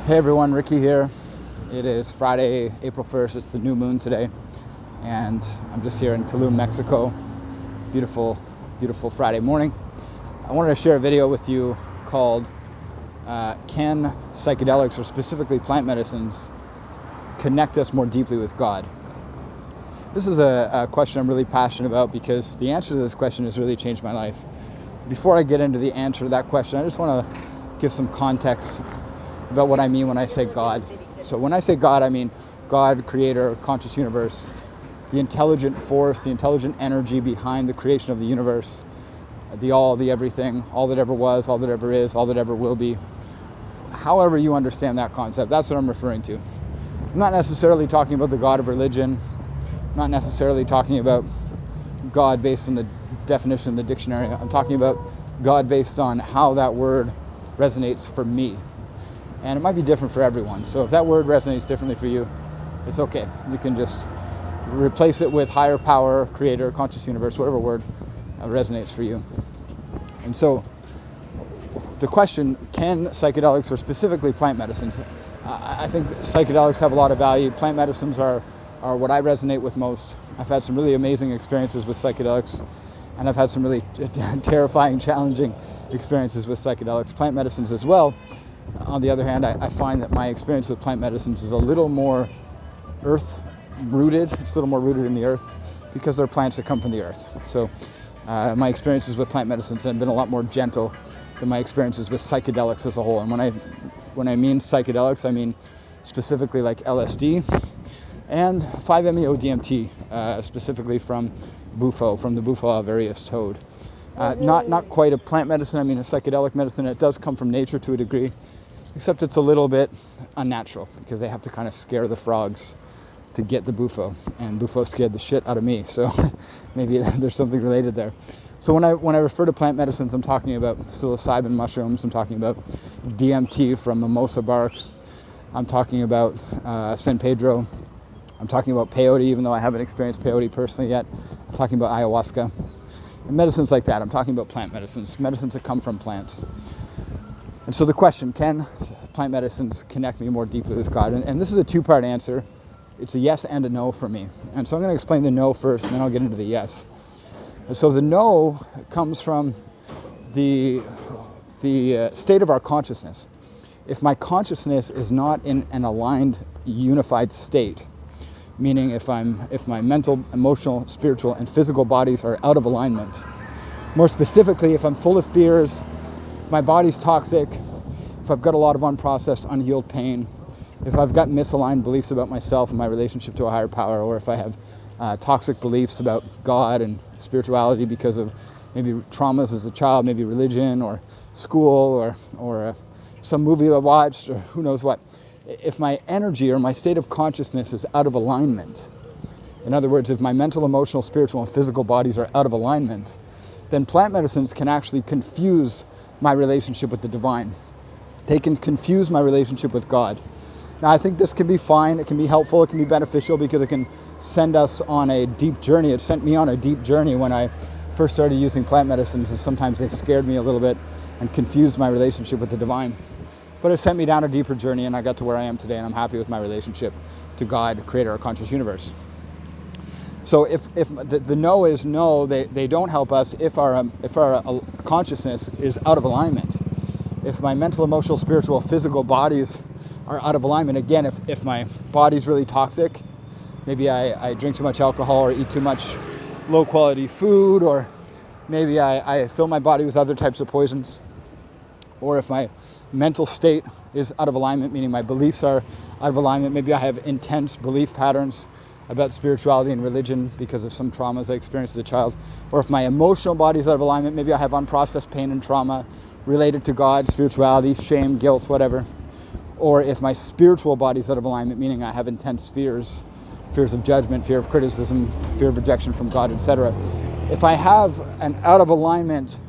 Hey everyone, Ricky here. It is Friday, April 1st. It's the new moon today, and I'm just here in Tulum, Mexico. Beautiful, beautiful Friday morning. I wanted to share a video with you called Can Psychedelics, or specifically plant medicines, connect us more deeply with God? This is a question I'm really passionate about because the answer to this question has really changed my life. Before I get into the answer to that question, I just want to give some context about what I mean when I say God. So when I say God, I mean God, creator, conscious universe, the intelligent force, the intelligent energy behind the creation of the universe, the all, the everything, all that ever was, all that ever is, all that ever will be. However you understand that concept, that's what I'm referring to. I'm not necessarily talking about the God of religion. I'm not necessarily talking about God based on the definition in the dictionary. I'm talking about God based on how that word resonates for me. And it might be different for everyone. So if that word resonates differently for you, it's okay. You can just replace it with higher power, creator, conscious universe, whatever word resonates for you. And so the question, can psychedelics, or specifically plant medicines, I think psychedelics have a lot of value. Plant medicines are what I resonate with most. I've had some really amazing experiences with psychedelics, and I've had some really terrifying, challenging experiences with psychedelics. Plant medicines as well. On the other hand, I find that my experience with plant medicines is a little more earth-rooted. It's a little more rooted in the earth because they're plants that come from the earth. So my experiences with plant medicines have been a lot more gentle than my experiences with psychedelics as a whole. And when I mean psychedelics, I mean specifically like LSD and 5-MeO-DMT, specifically from Bufo, from the Bufo alvarius toad. Not quite a plant medicine, I mean a psychedelic medicine. It does come from nature to a degree, except it's a little bit unnatural because they have to kind of scare the frogs to get the Bufo, and Bufo scared the shit out of me, so maybe there's something related there. So when I refer to plant medicines, I'm talking about psilocybin mushrooms, I'm talking about DMT from mimosa bark, I'm talking about San Pedro, I'm talking about peyote, even though I haven't experienced peyote personally yet. I'm talking about ayahuasca. And medicines like that. I'm talking about plant medicines that come from plants. And so the question, can plant medicines connect me more deeply with God? And this is a two-part answer. It's a yes and a no for me. And so I'm going to explain the no first, and then I'll get into the yes. And so the no comes from the state of our consciousness. If my consciousness is not in an aligned, unified state, meaning if my mental, emotional, spiritual, and physical bodies are out of alignment. More specifically, if I'm full of fears, my body's toxic, if I've got a lot of unprocessed, unhealed pain, if I've got misaligned beliefs about myself and my relationship to a higher power, or if I have toxic beliefs about God and spirituality because of maybe traumas as a child, maybe religion or school or some movie I watched or who knows what. If my energy or my state of consciousness is out of alignment, in other words, if my mental, emotional, spiritual, and physical bodies are out of alignment, then plant medicines can actually confuse my relationship with the divine. They can confuse my relationship with God. Now, I think this can be fine, it can be helpful, it can be beneficial because it can send us on a deep journey. It sent me on a deep journey when I first started using plant medicines, and sometimes they scared me a little bit and confused my relationship with the divine. But it sent me down a deeper journey, and I got to where I am today, and I'm happy with my relationship to God, creator, our conscious universe. So if the no is no, they don't help us if our consciousness is out of alignment. If my mental, emotional, spiritual, physical bodies are out of alignment, again, if my body's really toxic, maybe I drink too much alcohol or eat too much low-quality food, or maybe I fill my body with other types of poisons, or if my mental state is out of alignment, meaning my beliefs are out of alignment. Maybe I have intense belief patterns about spirituality and religion because of some traumas I experienced as a child. Or if my emotional body is out of alignment, maybe I have unprocessed pain and trauma related to God, spirituality, shame, guilt, whatever. Or if my spiritual body is out of alignment, meaning I have intense fears of judgment, fear of criticism, fear of rejection from God, etc. If I have an out of alignment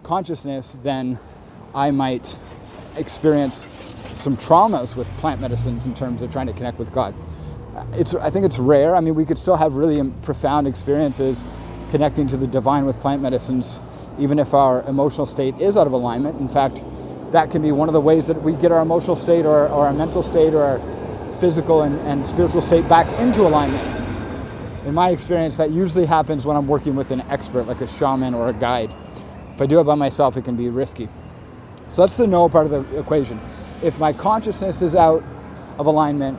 consciousness, then I might experience some traumas with plant medicines in terms of trying to connect with God. I think it's rare. I mean, we could still have really profound experiences connecting to the divine with plant medicines, even if our emotional state is out of alignment. In fact, that can be one of the ways that we get our emotional state or our mental state or our physical and spiritual state back into alignment. In my experience, that usually happens when I'm working with an expert, like a shaman or a guide. If I do it by myself, it can be risky. So that's the no part of the equation. If my consciousness is out of alignment,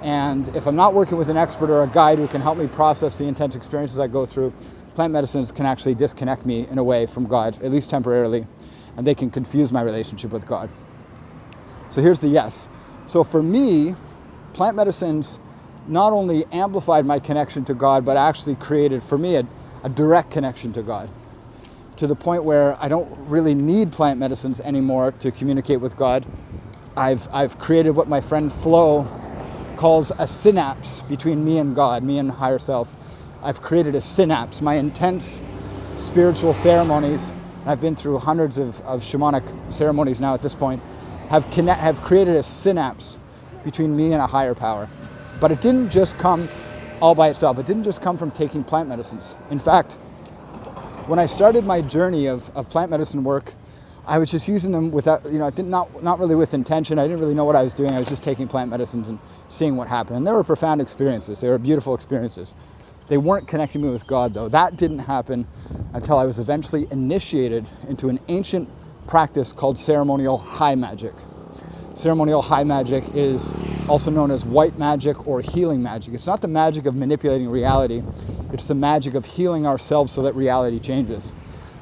and if I'm not working with an expert or a guide who can help me process the intense experiences I go through, plant medicines can actually disconnect me in a way from God, at least temporarily, and they can confuse my relationship with God. So here's the yes. So for me, plant medicines not only amplified my connection to God, but actually created for me a direct connection to God, to the point where I don't really need plant medicines anymore to communicate with God. I've created what my friend Flo calls a synapse between me and God, me and higher self. I've created a synapse. My intense spiritual ceremonies, and I've been through hundreds of shamanic ceremonies now at this point, have created a synapse between me and a higher power. But it didn't just come all by itself. It didn't just come from taking plant medicines. In fact, when I started my journey of plant medicine work, I was just using them without, not really with intention. I didn't really know what I was doing. I was just taking plant medicines and seeing what happened. And they were profound experiences. They were beautiful experiences. They weren't connecting me with God, though. That didn't happen until I was eventually initiated into an ancient practice called ceremonial high magic. Ceremonial high magic is also known as white magic or healing magic. It's not the magic of manipulating reality. It's the magic of healing ourselves so that reality changes.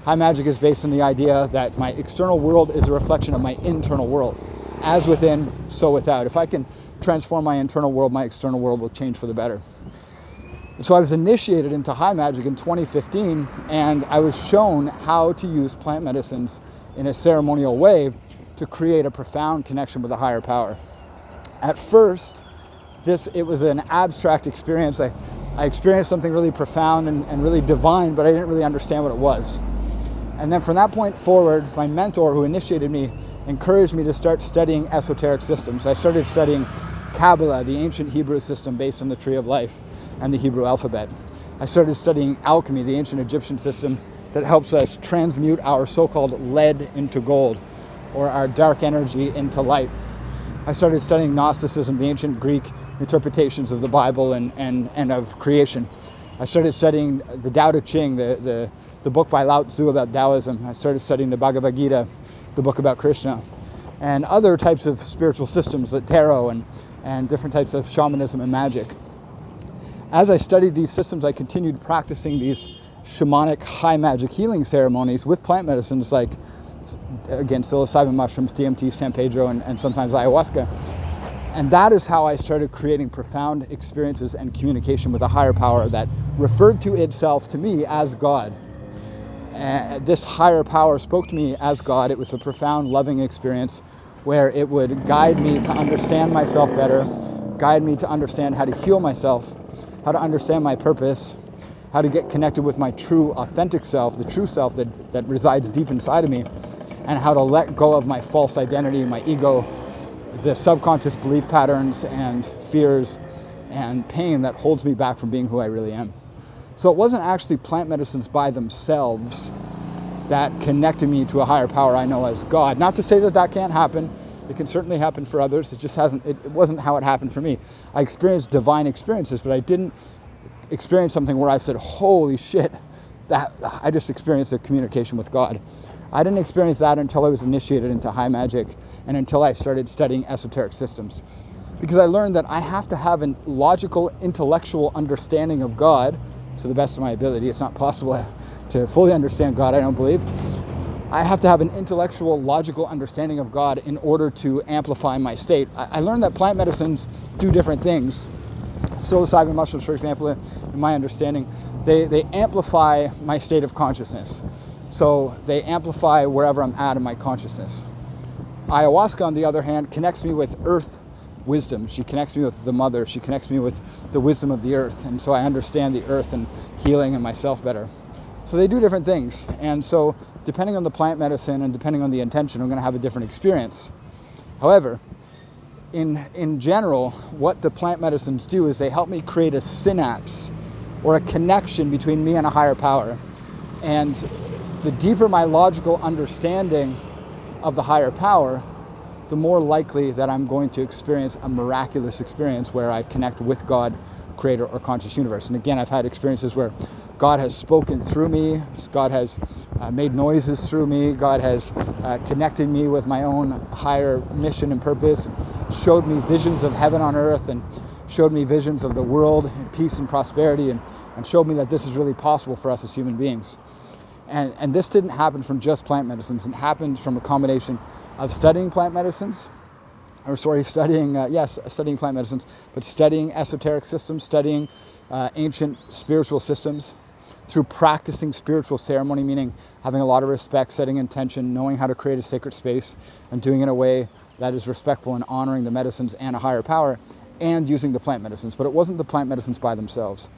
High magic is based on the idea that my external world is a reflection of my internal world. As within, so without. If I can transform my internal world, my external world will change for the better. And so I was initiated into high magic in 2015, and I was shown how to use plant medicines in a ceremonial way to create a profound connection with a higher power. At first, it was an abstract experience. I experienced something really profound and really divine, but I didn't really understand what it was. And then from that point forward, my mentor who initiated me encouraged me to start studying esoteric systems. I started studying Kabbalah, the ancient Hebrew system based on the Tree of Life and the Hebrew alphabet. I started studying alchemy, the ancient Egyptian system that helps us transmute our so-called lead into gold, or our dark energy into light. I started studying Gnosticism, the ancient Greek interpretations of the Bible and of creation. I started studying the Tao Te Ching, the book by Lao Tzu about Taoism. I started studying the Bhagavad Gita, the book about Krishna, and other types of spiritual systems, the tarot and different types of shamanism and magic. As I studied these systems, I continued practicing these shamanic high magic healing ceremonies with plant medicines like, again, psilocybin mushrooms, DMT, San Pedro, and sometimes ayahuasca. And that is how I started creating profound experiences and communication with a higher power that referred to itself to me as God. This higher power spoke to me as God. It was a profound, loving experience where it would guide me to understand myself better, guide me to understand how to heal myself, how to understand my purpose, how to get connected with my true, authentic self, the true self that resides deep inside of me, and how to let go of my false identity, my ego, the subconscious belief patterns and fears and pain that holds me back from being who I really am. So it wasn't actually plant medicines by themselves that connected me to a higher power I know as God. Not to say that that can't happen. It can certainly happen for others. It wasn't how it happened for me. I experienced divine experiences, but I didn't experience something where I said, holy shit, that I just experienced a communication with God. I didn't experience that until I was initiated into high magic and until I started studying esoteric systems. Because I learned that I have to have a logical, intellectual understanding of God to the best of my ability. It's not possible to fully understand God, I don't believe. I have to have an intellectual, logical understanding of God in order to amplify my state. I learned that plant medicines do different things. Psilocybin mushrooms, for example, in my understanding, they amplify my state of consciousness. So they amplify wherever I'm at in my consciousness. Ayahuasca, on the other hand, connects me with earth wisdom. She connects me with the mother. She connects me with the wisdom of the earth. And so I understand the earth and healing and myself better. So they do different things. And so depending on the plant medicine and depending on the intention, I'm going to have a different experience. However, in general, what the plant medicines do is they help me create a synapse or a connection between me and a higher power. And the deeper my logical understanding of the higher power, the more likely that I'm going to experience a miraculous experience where I connect with God, creator, or conscious universe. And again, I've had experiences where God has spoken through me, God has made noises through me, God has connected me with my own higher mission and purpose, showed me visions of heaven on earth, and showed me visions of the world and peace and prosperity, and showed me that this is really possible for us as human beings. And this didn't happen from just plant medicines. It happened from a combination of studying plant medicines, studying plant medicines, but studying esoteric systems, studying ancient spiritual systems, through practicing spiritual ceremony, meaning having a lot of respect, setting intention, knowing how to create a sacred space, and doing it in a way that is respectful and honoring the medicines and a higher power, and using the plant medicines. But it wasn't the plant medicines by themselves.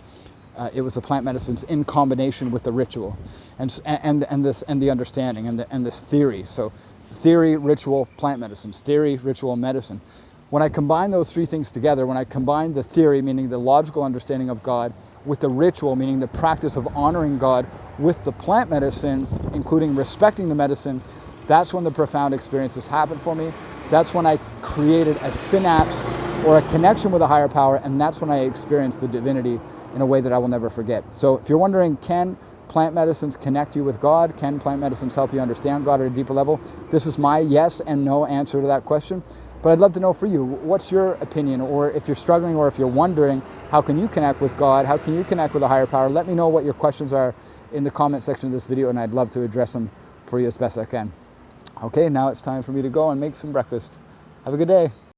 It was the plant medicines in combination with the ritual, and the understanding, and this theory. So, theory, ritual, plant medicines. Theory, ritual, medicine. When I combine those three things together, when I combine the theory, meaning the logical understanding of God, with the ritual, meaning the practice of honoring God, with the plant medicine, including respecting the medicine, that's when the profound experiences happen for me. That's when I created a synapse or a connection with a higher power, and that's when I experienced the divinity in a way that I will never forget. So if you're wondering, can plant medicines connect you with God? Can plant medicines help you understand God at a deeper level? This is my yes and no answer to that question. But I'd love to know for you, what's your opinion? Or if you're struggling, or if you're wondering, how can you connect with God? How can you connect with a higher power? Let me know what your questions are in the comment section of this video, and I'd love to address them for you as best I can. Okay, now it's time for me to go and make some breakfast. Have a good day.